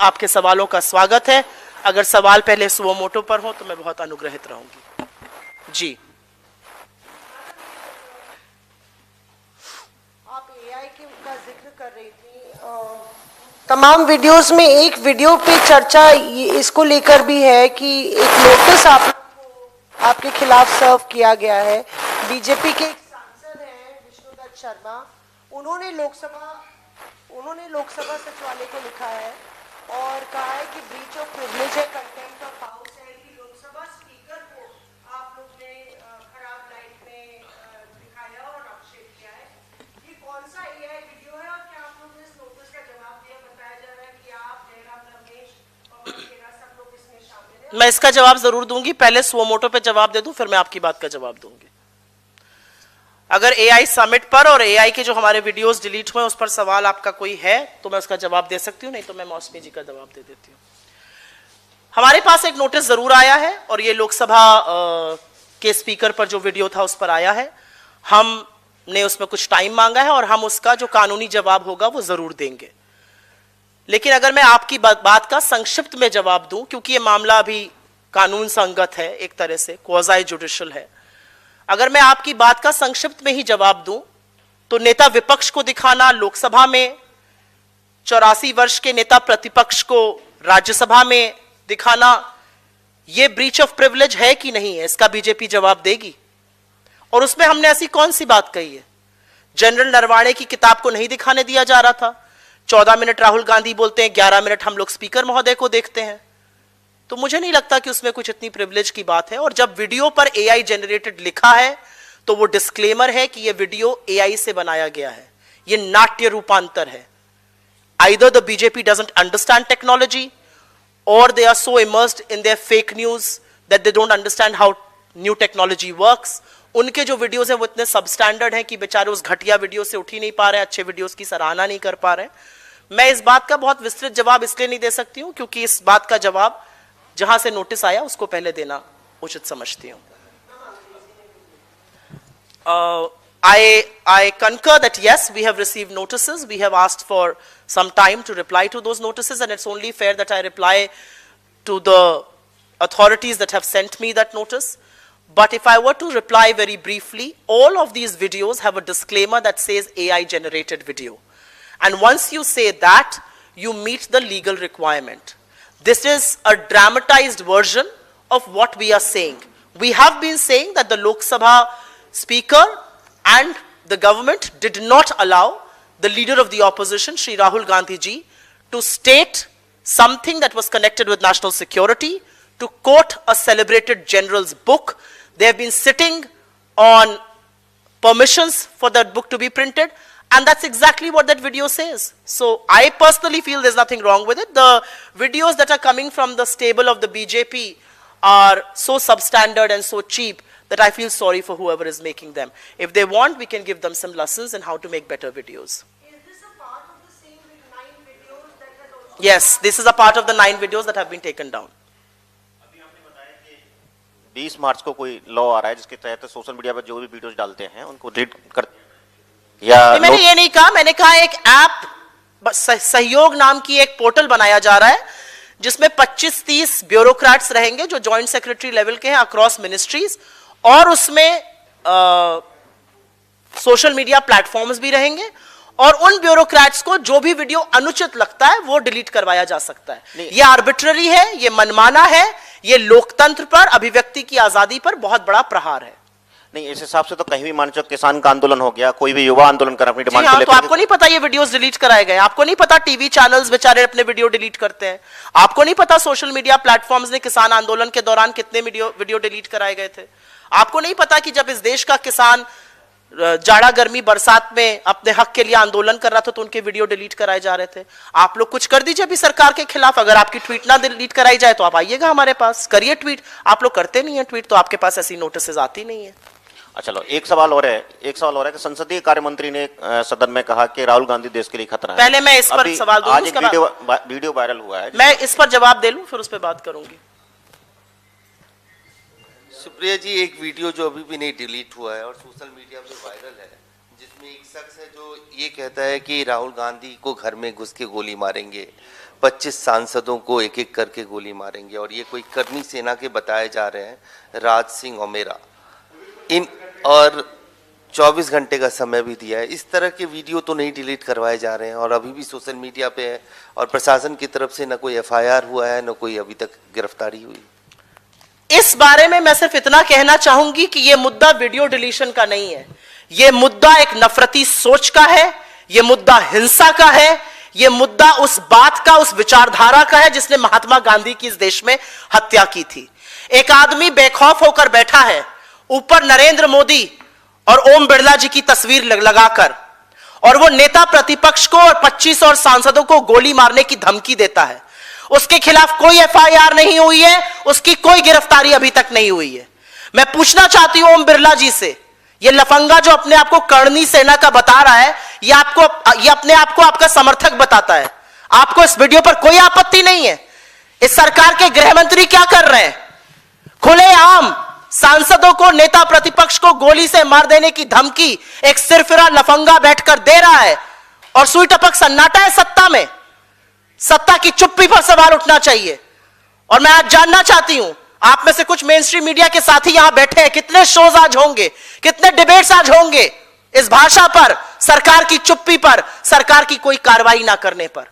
आपके सवालों का स्वागत है। अगर सवाल पहले सुओ मोटो पर हो तो मैं बहुत अनुग्रहित रहूंगी। जी, आप एआई का जिक्र कर रही थी। तमाम वीडियोस में एक वीडियो पे चर्चा इसको लेकर भी है कि एक नोटिस आपके खिलाफ सर्व किया गया है। बीजेपी के एक सांसद हैं विष्णुदत्त शर्मा, उन्होंने लोकसभा सचिवालय को लिखा है और कहा है कि ब्रीच ऑफ प्रिविलेज है, कंटेम्प्ट ऑफ हाउस है कि लोकसभा स्पीकर को आप लोग ने खराब लाइट में दिखाया और आक्षेप किया है। ये कौन सा एआई वीडियो है और क्या आप लोग ने इस नोटिस का जवाब दिया? बताया जा रहा है कि आप, जयराम रमेश, पवन खेरा सब लोग इसमें शामिल हैं। मैं इसका जवाब जरूर दूंगी। पहले सुओ मोटो पे जवाब दे दूं, फिर मैं आपकी बात का जवाब दूंगी। अगर एआई समिट पर और एआई के जो हमारे वीडियोस डिलीट हुए उस पर सवाल आपका कोई है तो मैं उसका जवाब दे सकती हूँ, नहीं तो मैं मौसमी जी का जवाब दे देती हूँ। हमारे पास एक नोटिस जरूर आया है और ये लोकसभा के स्पीकर पर जो वीडियो था उस पर आया है। हमने उसमें कुछ टाइम मांगा है और हम उसका जो कानूनी जवाब होगा वो जरूर देंगे। लेकिन अगर मैं आपकी बात का संक्षिप्त में जवाब दूं, क्योंकि ये मामला अभी कानून संगत है, एक तरह से क्वाज़ी जुडिशियल है, अगर मैं आपकी बात का संक्षिप्त में ही जवाब दूं तो नेता विपक्ष को दिखाना लोकसभा में, 84 वर्ष के नेता प्रतिपक्ष को राज्यसभा में दिखाना, यह ब्रीच ऑफ प्रिविलेज है कि नहीं है, इसका बीजेपी जवाब देगी। और उसमें हमने ऐसी कौन सी बात कही है? जनरल नरवाणे की किताब को नहीं दिखाने दिया जा रहा था, 14 मिनट राहुल गांधी बोलते हैं, 11 मिनट हम लोग स्पीकर महोदय को देखते हैं। तो मुझे नहीं लगता कि उसमें कुछ इतनी प्रिविलेज की बात है। और जब वीडियो पर एआई जनरेटेड लिखा है तो वो डिस्क्लेमर है कि ये वीडियो एआई से बनाया गया है, ये नाट्य रूपांतर है। Either the BJP doesn't understand technology or they are so immersed in their fake news that they don't understand how new technology works. उनके जो वीडियोस हैं वो इतने सबस्टैंडर्ड हैं कि बेचारे उस घटिया वीडियो से उठ ही नहीं पा रहे, अच्छे वीडियोस की सराहना नहीं कर पा रहे। मैं इस बात का बहुत विस्तृत जवाब इसलिए नहीं दे सकती हूं क्योंकि इस बात का जवाब जहां से नोटिस आया उसको पहले देना उचित समझती हूं। I concur that yes, we have received notices. We have asked for some time to reply to those notices, and it's only fair that I reply to the authorities that have sent me that notice. But if I were to reply very briefly, all of these videos have a disclaimer that says AI generated video. And once you say that, you meet the legal requirement. This is a dramatized version of what we are saying. We have been saying that the Lok Sabha Speaker and the government did not allow the leader of the opposition, Shri Rahul Gandhi ji, to state something that was connected with national security, to quote a celebrated general's book. They have been sitting on permissions for that book to be printed, and that's exactly what that video says. So I personally feel there's nothing wrong with it. The videos that are coming from the stable of the BJP are so substandard and so cheap that I feel sorry for whoever is making them. If they want, we can give them some lessons in how to make better videos. Is this a part of the same 9 videos that has also... Yes, this is a part of the 9 videos that have been taken down. अभी आपने बताया कि 20 मार्च को कोई law आ रहा है जिसके तहत सोशल मीडिया पर जो भी वीडियोस डालते हैं उनको डिलीट कर, या मैंने ये नहीं कहा, मैंने कहा एक ऐप सहयोग नाम की एक पोर्टल बनाया जा रहा है जिसमें 25-30 ब्यूरोक्रेट्स रहेंगे जो जॉइंट सेक्रेटरी लेवल के हैं अक्रॉस मिनिस्ट्रीज, और उसमें सोशल मीडिया प्लेटफॉर्म्स भी रहेंगे और उन ब्यूरोक्रेट्स को जो भी वीडियो अनुचित लगता है वो डिलीट करवाया जा सकता है। ये आर्बिट्ररी है, ये मनमाना है, ये लोकतंत्र पर, अभिव्यक्ति की आजादी पर बहुत बड़ा प्रहार है। नहीं, इस हिसाब से तो कहीं भी मान लो किसान का आंदोलन हो गया, कोई भी युवा आंदोलन कर अपनी डिमांड तो आपको नहीं पता ये वीडियोस डिलीट कराए गए? आपको नहीं पता टीवी चैनल्स बेचारे अपने वीडियो डिलीट करते हैं? आपको नहीं पता सोशल मीडिया प्लेटफॉर्म्स ने किसान आंदोलन के दौरान कितने वीडियो डिलीट कराए गए थे? आपको नहीं पता कि जब इस देश का किसान जाड़ा गर्मी बरसात में अपने हक के लिए आंदोलन कर रहा था तो उनके वीडियो डिलीट कराए जा रहे थे? आप लोग कुछ कर दीजिए अभी सरकार के खिलाफ। अगर आपकी ट्वीट ना डिलीट कराई जाए तो आप आइएगा हमारे पास, करिए ट्वीट। आप लोग करते नहीं है ट्वीट, तो आपके पास ऐसी नोटिस आती नहीं है। चलो, एक सवाल और है कि संसदीय कार्य मंत्री ने सदन में कहा कि राहुल गांधी देश के लिए खतरा है। पहले मैं इस पर सवाल दूं, आज एक वीडियो वायरल हुआ है, मैं इस पर जवाब दे लूं फिर उस पर बात करूंगी। सुप्रिया जी, एक वीडियो जो अभी भी नहीं डिलीट हुआ है और सोशल मीडिया पे वायरल है, जिसमें एक शख्स है जो ये कहता है कि राहुल गांधी को घर में घुस के गोली मारेंगे, 25 सांसदों को एक एक करके गोली मारेंगे, और ये कोई कर्मी सेना के बताए जा रहे हैं, राज सिंह ओमेरा, इन और 24 घंटे का समय भी दिया है। इस तरह के वीडियो तो नहीं डिलीट करवाए जा रहे हैं और अभी भी सोशल मीडिया पे है, और प्रशासन की तरफ से न कोई FIR हुआ है, न कोई अभी तक गिरफ्तारी हुई। इस बारे में मैं सिर्फ इतना कहना चाहूंगी कि यह मुद्दा वीडियो डिलीशन का नहीं है, यह मुद्दा एक नफरती सोच का है, यह मुद्दा हिंसा का है, यह मुद्दा उस बात का, उस विचारधारा का है जिसने महात्मा गांधी की इस देश में हत्या की थी। एक आदमी बेखौफ होकर बैठा है, ऊपर नरेंद्र मोदी और ओम बिरला जी की तस्वीर लगाकर, और वो नेता प्रतिपक्ष को और 25 और सांसदों को गोली मारने की धमकी देता है। उसके खिलाफ कोई FIR नहीं हुई है, उसकी कोई गिरफ्तारी अभी तक नहीं हुई है। मैं पूछना चाहती हूं ओम बिरला जी से, ये लफंगा जो अपने आप को कर्णी सेना का बता रहा है, ये अपने आप को आपका समर्थक बताता है, आपको इस वीडियो पर कोई आपत्ति नहीं है? इस सरकार के गृह मंत्री क्या कर रहे हैं? खुलेआम सांसदों को, नेता प्रतिपक्ष को गोली से मार देने की धमकी एक सिरफिरा लफंगा बैठकर दे रहा है, और सुई टपक सन्नाटा है सत्ता में। सत्ता की चुप्पी पर सवाल उठना चाहिए। और मैं आज जानना चाहती हूं, आप में से कुछ मेन स्ट्रीम मीडिया के साथी यहां बैठे हैं, कितने शोज आज होंगे, कितने डिबेट्स आज होंगे इस भाषा पर, सरकार की चुप्पी पर, सरकार की कोई कार्रवाई ना करने पर।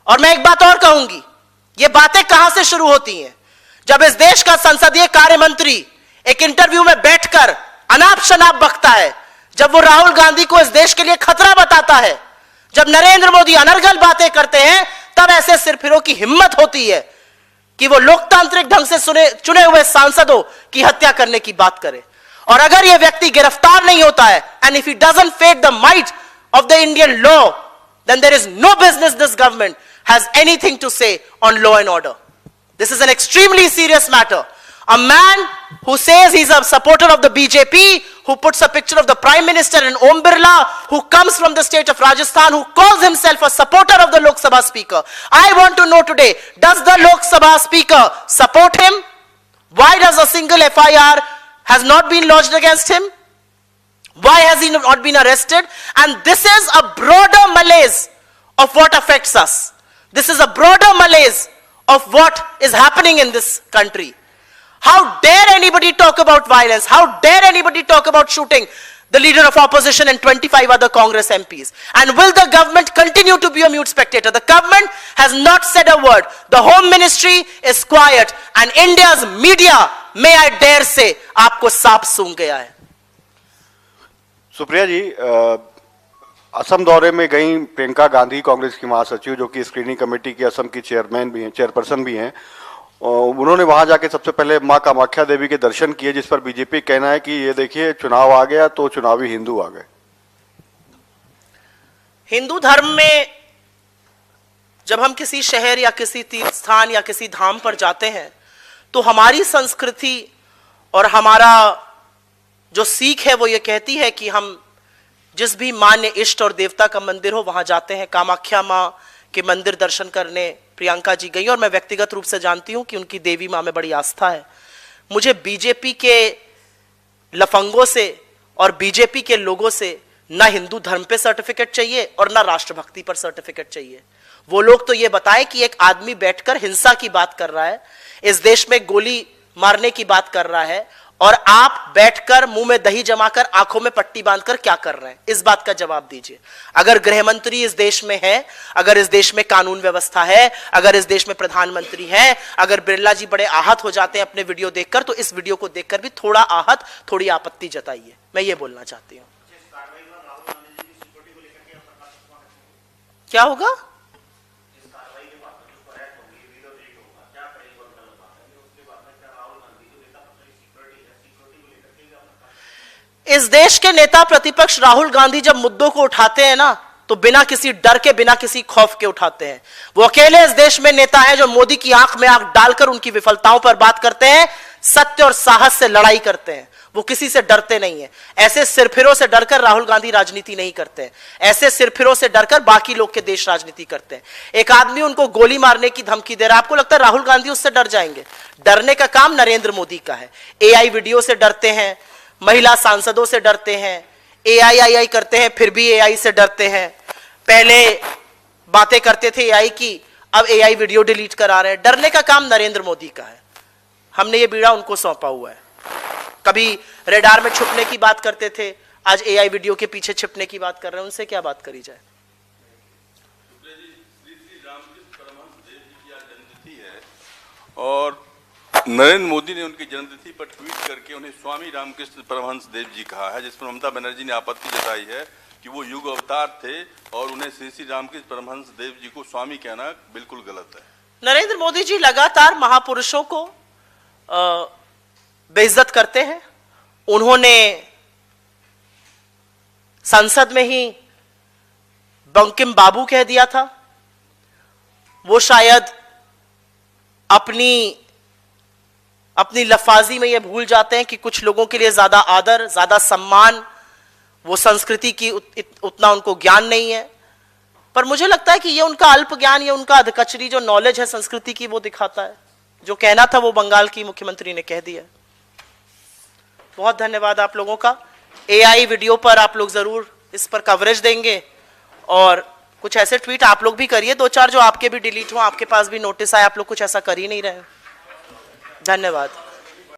और मैं एक बात और कहूंगी, ये बातें कहां से शुरू होती हैं? जब इस देश का संसदीय कार्य मंत्री एक इंटरव्यू में बैठकर अनाप शनाप बकता है, जब वो राहुल गांधी को इस देश के लिए खतरा बताता है, जब नरेंद्र मोदी अनर्गल बातें करते हैं, तब ऐसे सिरफिरों की हिम्मत होती है कि वो लोकतांत्रिक ढंग से चुने हुए सांसदों की हत्या करने की बात करे। और अगर यह व्यक्ति गिरफ्तार नहीं होता है, and if he doesn't fear the might of the Indian law, then there is no business this government has anything to say on law and order. This is an extremely serious matter. A man who says he's a supporter of the BJP, who puts a picture of the Prime Minister and Om Birla, who comes from the state of Rajasthan, who calls himself a supporter of the Lok Sabha Speaker. I want to know today, does the Lok Sabha Speaker support him? Why does a single FIR has not been lodged against him? Why has he not been arrested? And this is a broader malaise of what affects us. This is a broader malaise of what is happening in this country. How dare anybody talk about violence? How dare anybody talk about shooting the leader of opposition and 25 other Congress MPs? And will the government continue to be a mute spectator? The government has not said a word. The Home Ministry is quiet, and India's media, may I dare say, आपको सांप सूंघ गया है। सुप्रिया जी, असम दौरे में गई प्रियंका गांधी, कांग्रेस की महासचिव, जो कि स्क्रीनिंग कमेटी की असम की चेयरमैन भी हैं, चेयरपर्सन भी हैं, उन्होंने वहां जाके सबसे पहले मां कामाख्या देवी के दर्शन किए, जिस पर बीजेपी कहना है कि ये देखिए चुनाव आ गया तो चुनावी हिंदू आ गए। हिंदू धर्म में जब हम किसी शहर या किसी तीर्थ स्थान या किसी धाम पर जाते हैं, तो हमारी संस्कृति और हमारा जो सीख है वो ये कहती है कि हम जिस भी मान्य इष्ट और देवता का मंदिर हो वहां जाते हैं। कामाख्या मां के मंदिर दर्शन करने प्रियंका जी गई, और मैं व्यक्तिगत रूप से जानती हूं कि उनकी देवी मां में बड़ी आस्था है। मुझे बीजेपी के लफंगों से और बीजेपी के लोगों से ना हिंदू धर्म पे सर्टिफिकेट चाहिए और ना राष्ट्रभक्ति पर सर्टिफिकेट चाहिए। वो लोग तो ये बताएं कि एक आदमी बैठकर हिंसा की बात कर रहा है, इस देश में गोली मारने की बात कर रहा है, और आप बैठकर मुंह में दही जमाकर आंखों में पट्टी बांधकर क्या कर रहे हैं? इस बात का जवाब दीजिए। अगर गृह मंत्री इस देश में है, अगर इस देश में कानून व्यवस्था है, अगर इस देश में प्रधानमंत्री हैं, अगर बिरला जी बड़े आहत हो जाते हैं अपने वीडियो देखकर, तो इस वीडियो को देखकर भी थोड़ा आहत, थोड़ी आपत्ति जताइए। मैं ये बोलना चाहती हूं। क्या होगा? इस देश के नेता प्रतिपक्ष राहुल गांधी जब मुद्दों को उठाते हैं ना, तो बिना किसी डर के, बिना किसी खौफ के उठाते हैं। वो अकेले इस देश में नेता हैं जो मोदी की आंख में आंख डालकर उनकी विफलताओं पर बात करते हैं, सत्य और साहस से लड़ाई करते हैं। वो किसी से डरते नहीं है। ऐसे सिरफिरों से डरकर राहुल गांधी राजनीति नहीं करते हैं। ऐसे सिरफिरों से डरकर बाकी लोग के देश राजनीति करते हैं। एक आदमी उनको गोली मारने की धमकी दे रहा है, आपको लगता है राहुल गांधी उससे डर जाएंगे? डरने का काम नरेंद्र मोदी का है। AI वीडियो से डरते हैं, महिला सांसदों से डरते हैं, AI करते हैं फिर भी AI से डरते हैं। पहले बातें करते थे AI की, अब AI वीडियो डिलीट करा रहे हैं। डरने का काम नरेंद्र मोदी का है, हमने ये बीड़ा उनको सौंपा हुआ है। कभी रेडार में छुपने की बात करते थे, आज AI वीडियो के पीछे छिपने की बात कर रहे हैं। उनसे क्या बात करी जाए। और नरेंद्र मोदी ने उनकी जन्मतिथि पर ट्वीट करके उन्हें स्वामी रामकृष्ण परमहंस देव जी कहा है, जिस पर ममता बनर्जी ने आपत्ति जताई है कि वो युग अवतार थे और उन्हें श्री श्री रामकृष्ण परमहंस देव जी को स्वामी कहना बिल्कुल गलत है। नरेंद्र मोदी जी लगातार महापुरुषों को बेइज्जत करते हैं। उन्होंने संसद में ही बंकिम बाबू कह दिया था। वो शायद अपनी लफाजी में ये भूल जाते हैं कि कुछ लोगों के लिए ज्यादा आदर, ज्यादा सम्मान, वो संस्कृति की उतना उनको ज्ञान नहीं है। पर मुझे लगता है कि ये उनका अल्प ज्ञान, ये उनका अधकचरी जो नॉलेज है संस्कृति की, वो दिखाता है। जो कहना था वो बंगाल की मुख्यमंत्री ने कह दिया। बहुत धन्यवाद आप लोगों का। AI वीडियो पर आप लोग जरूर इस पर कवरेज देंगे और कुछ ऐसे ट्वीट आप लोग भी करिए, 2-4 जो आपके भी डिलीट हो, आपके पास भी नोटिस आए, आप लोग कुछ ऐसा कर ही नहीं रहे। धन्यवाद।